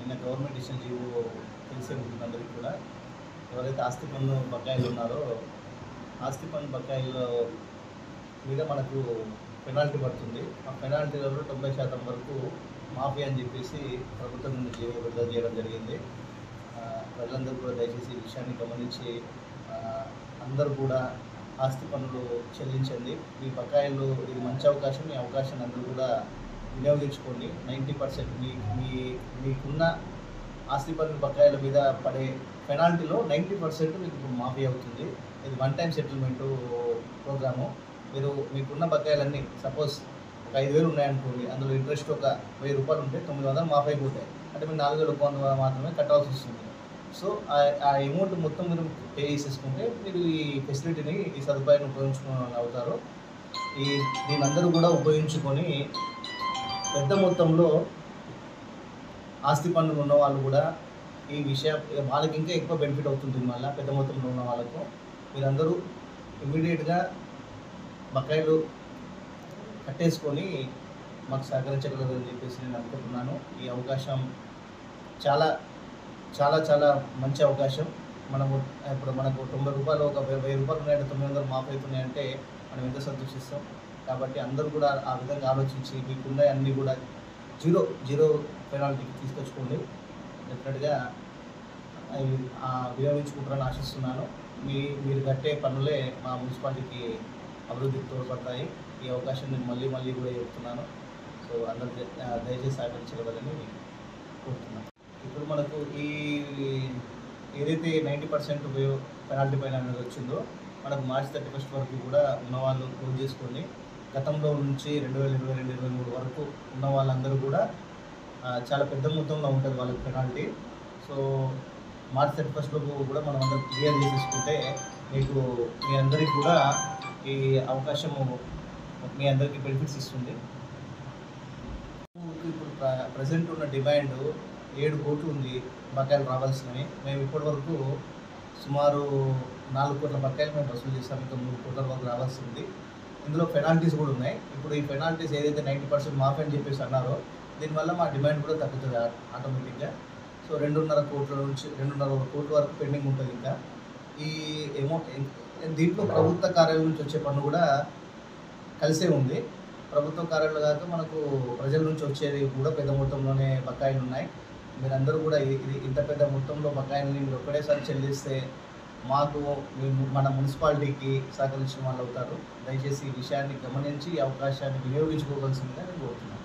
నిన్న గవర్నమెంట్ ఇచ్చిన జీవో తెలిసే ఉంటుంది అందరికీ కూడా. ఎవరైతే ఆస్తి పన్ను బకాయిలు ఉన్నారో ఆస్తి పన్ను బకాయిల మీద మనకు పెనాల్టీ పడుతుంది. ఆ పెనాల్టీలలో 90% వరకు మాఫీ అని చెప్పేసి ప్రభుత్వం నుండి జీవో విడుదల చేయడం జరిగింది. ప్రజలందరూ కూడా దయచేసి ఈ విషయాన్ని గమనించి అందరూ కూడా ఆస్తి పన్నులు చెల్లించండి. ఈ బకాయిలు ఇది మంచి అవకాశం. ఈ అవకాశాన్ని అందరూ కూడా వినియోగించుకోండి. 90% మీకున్న ఆస్తి పన్ను బకాయిల మీద పడే పెనాల్టీలో 90% మీకు మాఫీ అవుతుంది. ఇది వన్ టైం సెటిల్మెంటు ప్రోగ్రాము. మీకున్న బకాయిలన్నీ సపోజ్ ఒక 5,000 ఉన్నాయనుకోండి, అందులో ఇంట్రెస్ట్ ఒక 1,000 రూపాయలు ఉంటే 900 మాఫీ అయిపోతాయి. అంటే మీరు 4,100 మాత్రమే కట్టాల్సి వస్తుంది. సో ఆ అమౌంట్ మొత్తం మీరు పే చేసేసుకుంటే మీరు ఈ ఫెసిలిటీని, ఈ సదుపాయాన్ని ఉపయోగించుకునే అవుతారు. దీని అందరూ కూడా ఉపయోగించుకొని పెద్ద మొత్తంలో ఆస్తి పన్నులు ఉన్న వాళ్ళు కూడా ఈ విషయం వాళ్ళకి ఇంకా ఎక్కువ బెనిఫిట్ అవుతుంది. దీనివల్ల పెద్ద మొత్తంలో ఉన్న వాళ్ళకు మీరందరూ ఇమ్మీడియట్గా బకాయిలు కట్టేసుకొని మాకు సహకరించగలరని చెప్పేసి నేను అనుకుంటున్నాను. ఈ అవకాశం చాలా చాలా చాలా మంచి అవకాశం. ఇప్పుడు మనకు 90 రూపాయలు ఒక 1,000 రూపాయలు ఉన్నాయంటే 900 మాఫీ అవుతున్నాయంటే మనం ఎంత సంతోషిస్తాం. కాబట్టి అందరూ కూడా ఆ విధంగా ఆలోచించి మీకున్న అన్నీ కూడా జీరో పెనాల్టీకి తీసుకొచ్చుకోండి. డెఫినెట్గా వినియోగించుకుంటారని ఆశిస్తున్నాను. మీరు కట్టే పనులే మా మున్సిపాలిటీకి అభివృద్ధికి తోడ్పడతాయి. ఈ అవకాశం నేను మళ్ళీ కూడా చెప్తున్నాను. సో అందరూ దయచేసి సహకరించగలరని కోరుతున్నాను. ఇప్పుడు మనకు ఏదైతే 90% పెనాల్టీ పైన అనేది వచ్చిందో మనకు మార్చి 31 వరకు కూడా ఉన్నవాళ్ళు క్లోజ్ చేసుకోండి. గతంలో నుంచి 2022-23 వరకు ఉన్న వాళ్ళందరూ కూడా చాలా పెద్ద మొత్తంలో ఉంటుంది వాళ్ళకి పెనాల్టీ. సో మార్చి 31 లోపు కూడా మనం అందరూ క్లియర్ చేసేసుకుంటే మీ అందరికీ కూడా ఈ అవకాశము మీ అందరికీ బెనిఫిట్స్ ఇస్తుంది. ఇప్పుడు ప్రజెంట్ ఉన్న డిమాండ్ 7 కోట్లు ఉంది బకాయిలు రావాల్సినవి. మేము ఇప్పటి వరకు సుమారు 4 కోట్ల బకాయిలు మేము వసూలు చేస్తాం. ఇంకా 3 కోట్ల వరకు రావాల్సి ఉంది. ఇందులో పెనాల్టీస్ కూడా ఉన్నాయి. ఇప్పుడు ఈ పెనాల్టీస్ ఏదైతే 90% మాఫీ అని చెప్పేసి అన్నారో దీనివల్ల మా డిమాండ్ కూడా తగ్గుతుంది ఆటోమేటిక్గా. సో 2.5 కోట్ల నుంచి 2.5 కోట్ల వరకు పెండింగ్ ఉంటుంది. ఇంకా ఈ దీంట్లో ప్రభుత్వ కార్యాలయం నుంచి వచ్చే పన్ను కూడా కలిసే ఉంది. ప్రభుత్వ కార్యాలయాలు కాక మనకు ప్రజల నుంచి వచ్చేది కూడా పెద్ద మొత్తంలోనే బకాయిలు ఉన్నాయి. మీరందరూ కూడా ఇంత పెద్ద మొత్తంలో బకాయిల్ని మీరు ఒక్కడేసారి చెల్లిస్తే మన మున్సిపాలిటీకి సహకరించిన వాళ్ళు అవుతారు. దయచేసి ఈ విషయాన్ని గమనించి ఈ అవకాశాన్ని వినియోగించుకోవాల్సిందిగా నేను కోరుతున్నాను.